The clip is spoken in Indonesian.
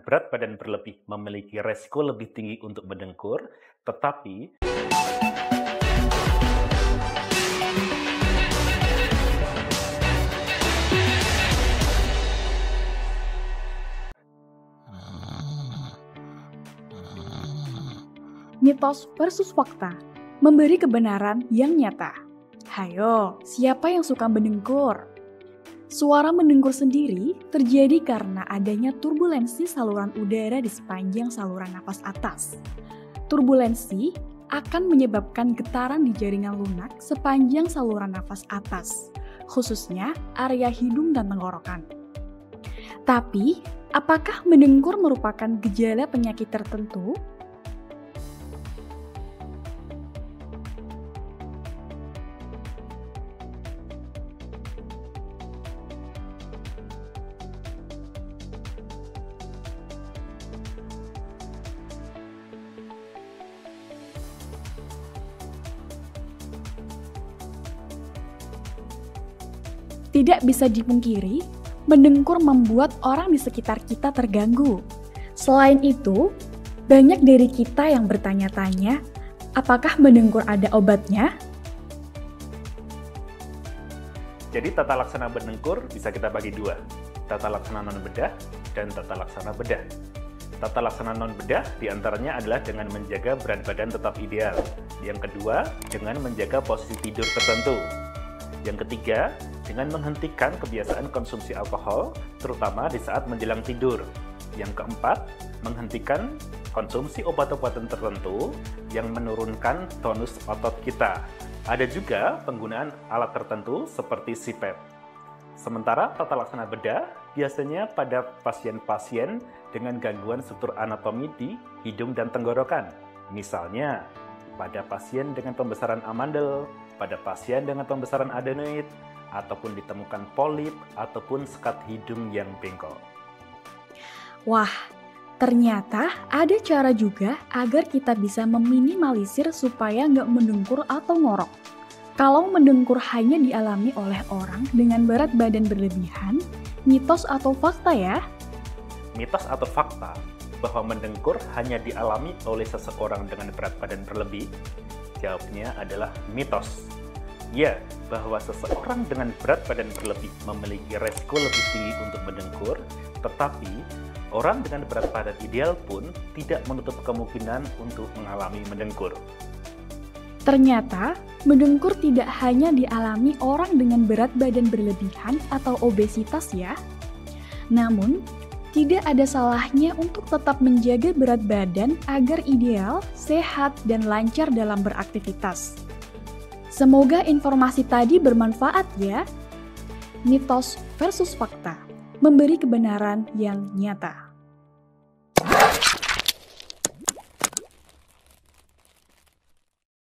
berat badan berlebih memiliki resiko lebih tinggi untuk mendengkur, tetapi Mitos versus fakta, memberi kebenaran yang nyata. Hayo, siapa yang suka mendengkur? Suara mendengkur sendiri terjadi karena adanya turbulensi saluran udara di sepanjang saluran napas atas. Turbulensi akan menyebabkan getaran di jaringan lunak sepanjang saluran nafas atas, khususnya area hidung dan tenggorokan. Tapi, apakah mendengkur merupakan gejala penyakit tertentu? Tidak bisa dipungkiri, mendengkur membuat orang di sekitar kita terganggu. Selain itu, banyak dari kita yang bertanya-tanya, apakah mendengkur ada obatnya? jadi tata laksana mendengkur bisa kita bagi dua, tata laksana non-bedah dan tata laksana bedah. Tata laksana non-bedah diantaranya adalah dengan menjaga berat badan tetap ideal. Yang kedua, dengan menjaga posisi tidur tertentu. Yang ketiga, dengan menghentikan kebiasaan konsumsi alkohol, terutama di saat menjelang tidur. Yang keempat, menghentikan konsumsi obat-obatan tertentu yang menurunkan tonus otot kita. Ada juga penggunaan alat tertentu seperti CPAP. Sementara tata laksana bedah biasanya pada pasien-pasien dengan gangguan struktur anatomi di hidung dan tenggorokan. Misalnya, pada pasien dengan pembesaran amandel, pada pasien dengan pembesaran adenoid, ataupun ditemukan polip, ataupun sekat hidung yang bengkok. Wah, ternyata ada cara juga agar kita bisa meminimalisir supaya nggak mendengkur atau ngorok. Kalau mendengkur hanya dialami oleh orang dengan berat badan berlebihan, mitos atau fakta ya? Mitos atau fakta bahwa mendengkur hanya dialami oleh seseorang dengan berat badan berlebih? Jawabnya adalah mitos. Ya, bahwa seseorang dengan berat badan berlebih memiliki resiko lebih tinggi untuk mendengkur, tetapi orang dengan berat badan ideal pun tidak menutup kemungkinan untuk mengalami mendengkur. Ternyata, mendengkur tidak hanya dialami orang dengan berat badan berlebihan atau obesitas ya. Namun, tidak ada salahnya untuk tetap menjaga berat badan agar ideal, sehat, dan lancar dalam beraktivitas. Semoga informasi tadi bermanfaat ya. Mitos versus fakta, memberi kebenaran yang nyata.